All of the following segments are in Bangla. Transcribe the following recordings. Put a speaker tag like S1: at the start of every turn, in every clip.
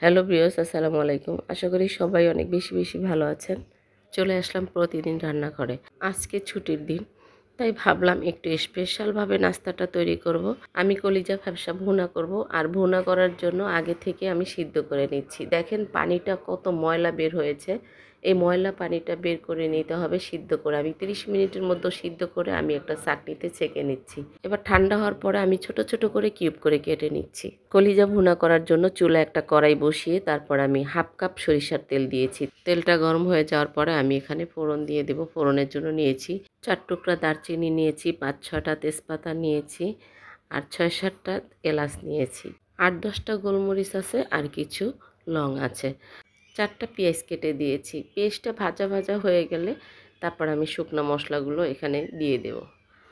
S1: হ্যালো ভিউয়ার্স, আসসালামু আলাইকুম। আশা করি সবাই অনেক বেশি বেশি ভালো আছেন। চলে আসলাম প্রতিদিন রান্নাঘরে। আজকে ছুটির দিন, তাই ভাবলাম একটু স্পেশালভাবে নাস্তাটা তৈরি করব। আমি কলিজা ফ্যাপসা ভুনা করব, আর ভুনা করার জন্য আগে থেকে আমি সিদ্ধ করে নিচ্ছি। দেখেন পানিটা কত ময়লা বের হয়েছে। এই ময়লা পানিটা বের করে নিতে হবে সিদ্ধ করে। আমি 30 মিনিটের মধ্যে সিদ্ধ করে আমি একটা চাটনিতে ছেঁকে নিচ্ছি। এবার ঠান্ডা হওয়ার পরে আমি ছোট ছোট করে কিউব করে কেটে নিচ্ছি। কলিজা ভুনা করার জন্য চুলায় একটা কড়াই বসিয়ে তারপর আমি হাফ কাপ সরিষার তেল দিয়েছি। তেলটা গরম হয়ে যাওয়ার পরে আমি এখানে ফোড়ন দিয়ে দেব। ফোড়নের জন্য নিয়েছি 4 টুকরা দারচিনি নিয়েছি, 5-6টা তেজপাতা নিয়েছি, আর 6-7টা এলাচ নিয়েছি। 8-10টা গোলমরিচ আছে, আর কিছু লং আছে। 4টা পেঁয়াজ কেটে দিয়েছি। পেঁয়াজটা ভাজা ভাজা হয়ে গেলে তারপর আমি শুকনো মশলাগুলো এখানে দিয়ে দেব।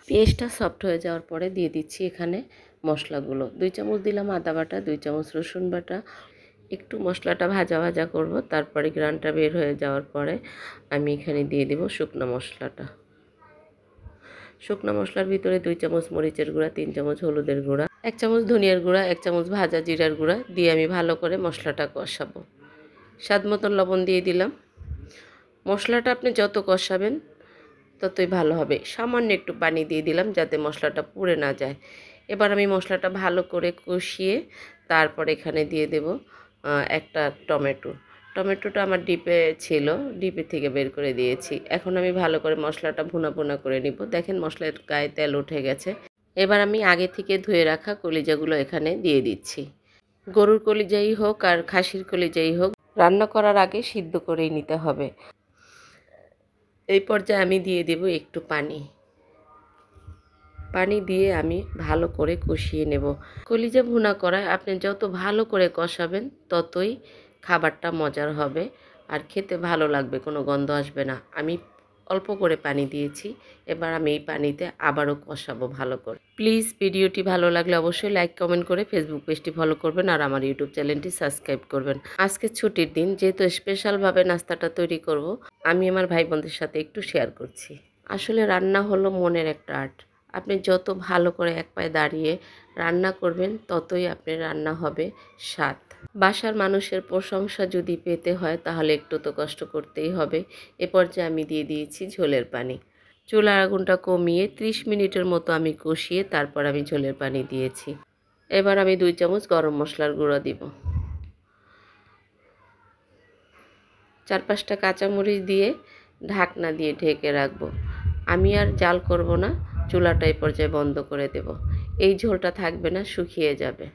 S1: পেঁয়াজটা সফট হয়ে যাওয়ার পরে দিয়ে দিচ্ছি এখানে মশলাগুলো। 2 চামচ দিলাম আদা বাটা, 2 চামচ রসুন বাটা। একটু মশলাটা ভাজা ভাজা করব, তারপরে গ্রানটা বের হয়ে যাওয়ার পরে আমি এখানে দিয়ে দেব শুকনো মশলাটা। শুকনো মশলার ভিতরে 2 চামচ মরিচের গুঁড়া, 3 চামচ হলুদের গুঁড়া, 1 চামচ ধনিয়ার গুঁড়া, 1 চামচ ভাজা জিরার গুঁড়া দিয়ে আমি ভালো করে মশলাটা কষাবো। স্বাদ মতন লবণ দিয়ে দিলাম। মশলাটা আপনি যত কষাবেন ততই ভালো হবে। সামান্য একটু পানি দিয়ে দিলাম যাতে মশলাটা পুড়ে না যায়। এবার আমি মশলাটা ভালো করে কষিয়ে তারপর এখানে দিয়ে দেব একটা টমেটো। টমেটোটা আমার ডিপে ছিল, ডিপে থেকে বের করে দিয়েছি। এখন আমি ভালো করে মশলাটা ভুনা ভুনা করে নিব। দেখেন মশলার গায়ে তেল উঠে গেছে। এবার আমি আগে থেকে ধুয়ে রাখা কলিজাগুলো এখানে দিয়ে দিচ্ছি। গরুর কলিজাই হোক আর খাসির কলিজাই হোক, রান্না করার আগে সিদ্ধ করেই নিতে হবে। এই পর্যায়ে আমি দিয়ে দেব একটু পানি। পানি দিয়ে আমি ভালো করে কষিয়ে নেব। কলিজা ভুনা করায় আপনি যত ভালো করে কষাবেন ততই খাবারটা মজার হবে আর খেতে ভালো লাগবে, কোনো গন্ধ আসবে না। আমি অল্প করে পানি দিয়েছি। এবার আমি এই পানিতে আবারও কষাবো ভালো করে। প্লিজ ভিডিওটি ভালো লাগলে অবশ্যই লাইক কমেন্ট করে ফেসবুক পেজটি ফলো করবেন আর আমার ইউটিউব চ্যানেলটি সাবস্ক্রাইব করবেন। আজকে ছুটির দিন, যেহেতু স্পেশালভাবে নাস্তাটা তৈরি করব, আমি আমার ভাই বোনদের সাথে একটু শেয়ার করছি। আসলে রান্না হলো মনের একটা আর্ট। আপনি যত ভালো করে এক পায়ে দাঁড়িয়ে রান্না করবেন ততই আপনার রান্না হবে স্বাদ। বাসার মানুষের প্রশংসা যদি পেতে হয় তাহলে একটু তো কষ্ট করতেই হবে। এ পর্যায়ে আমি দিয়ে দিয়েছি ঝোলের পানি। চুলার আগুনটা কমিয়ে 30 মিনিটের মতো আমি কষিয়ে তারপর আমি ঝোলের পানি দিয়েছি। এবার আমি 2 চামচ গরম মশলার গুঁড়ো দিব। 4-5টা কাঁচামরিচ দিয়ে ঢাকনা দিয়ে ঢেকে রাখবো। আমি আর জাল করব না, চুলাটা এই পর্যায়ে বন্ধ করে দেব। এই ঝোলটা থাকবে না, শুকিয়ে যাবে।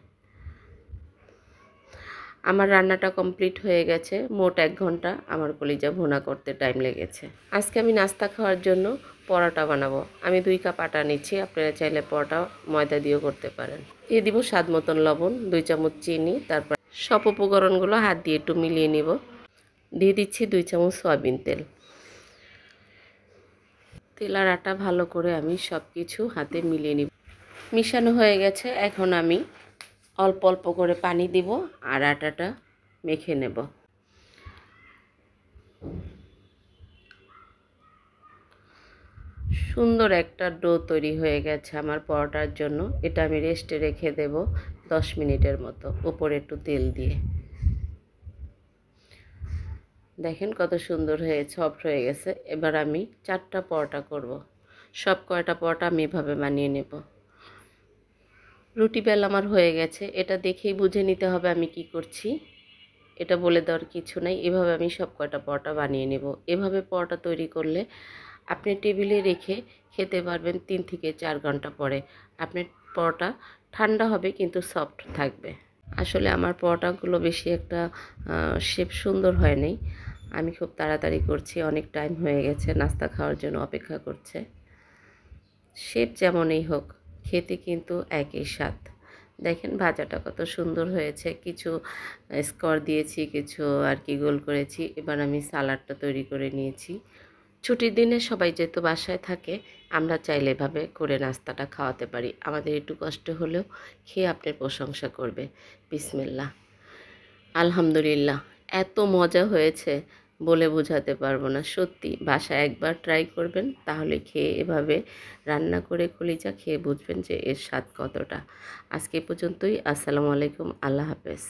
S1: আমার রান্নাটা কমপ্লিট হয়ে গেছে। মোট 1 ঘন্টা আমার কলিজা ভুনা করতে টাইম লেগেছে। আজকে আমি নাস্তা খাওয়ার জন্য পরোটা বানাবো। আমি 2 কাপ আটা নিচ্ছি, আপনারা চাইলে পরোটা ময়দা দিয়েও করতে পারেন। দিয়ে দিব স্বাদ মতন লবণ, 2 চামচ চিনি, তারপর সব উপকরণগুলো হাত দিয়ে একটু মিলিয়ে নিব। দিয়ে দিচ্ছি 2 চামচ সয়াবিন তেল। তেল আর আটা ভালো করে আমি সব কিছু হাতে মিলিয়ে নিব। মিশানো হয়ে গেছে। এখন আমি অল্প অল্প করে পানি দিব আর আটাটা মেখে নেব। সুন্দর একটা ডো তৈরি হয়ে গেছে আমার পরোটার জন্য। এটা আমি রেস্টে রেখে দেব 10 মিনিটের মতো, উপরে একটু তেল দিয়ে। দেখেন কত সুন্দর হয়ে সফট হয়ে গেছে। এবার আমি 4টা পরোটা করব। সব কয়টা পরোটা আমি এভাবে বানিয়ে নেব। রুটি বেলা আমার হয়ে গেছে। এটা দেখেই বুঝে নিতে হবে আমি কি করছি, এটা বলে দেওয়ার কিছু নাই। এভাবে আমি সব কয়টা পরোটা বানিয়ে নেব। এভাবে পরোটা তৈরি করলে আপনি টেবিলে রেখে খেতে পারবেন 3 থেকে 4 ঘন্টা পরে। আপনার পরোটা ঠান্ডা হবে কিন্তু সফট থাকবে। আসলে আমার পরোটাগুলো বেশি একটা শেপ সুন্দর হয় নাই। আমি খুব তাড়াতাড়ি করছি, অনেক টাইম হয়ে গেছে, নাস্তা খাওয়ার জন্য অপেক্ষা করছে। শেপ যেমনই হোক, খেতে কিন্তু একই স্বাদ। দেখেন ভাজাটা কত সুন্দর হয়েছে। কিছু স্কোয়ার দিয়েছি, কিছু আর কি গোল করেছি। এবার আমি সালাডটা তৈরি করে নিয়েছি। ছুটির দিনে সবাই যেহেতু বাসায় থাকে, আমরা চাইলে এভাবে করে নাস্তাটা খাওয়াতে পারি। আমাদের একটু কষ্ট হলেও খেয়ে আপনার প্রশংসা করবে। বিসমিল্লাহ, আলহামদুলিল্লাহ। এত মজা হয়েছে বলে বোঝাতে পারবো না। সত্যি বাসায় একবার ট্রাই করবেন, তাহলে খেয়ে এভাবে রান্না করে কলিজা খেয়ে বুঝবেন যে এর স্বাদ কতটা। আজকে পর্যন্তই। আসসালামু আলাইকুম, আল্লাহ হাফেজ।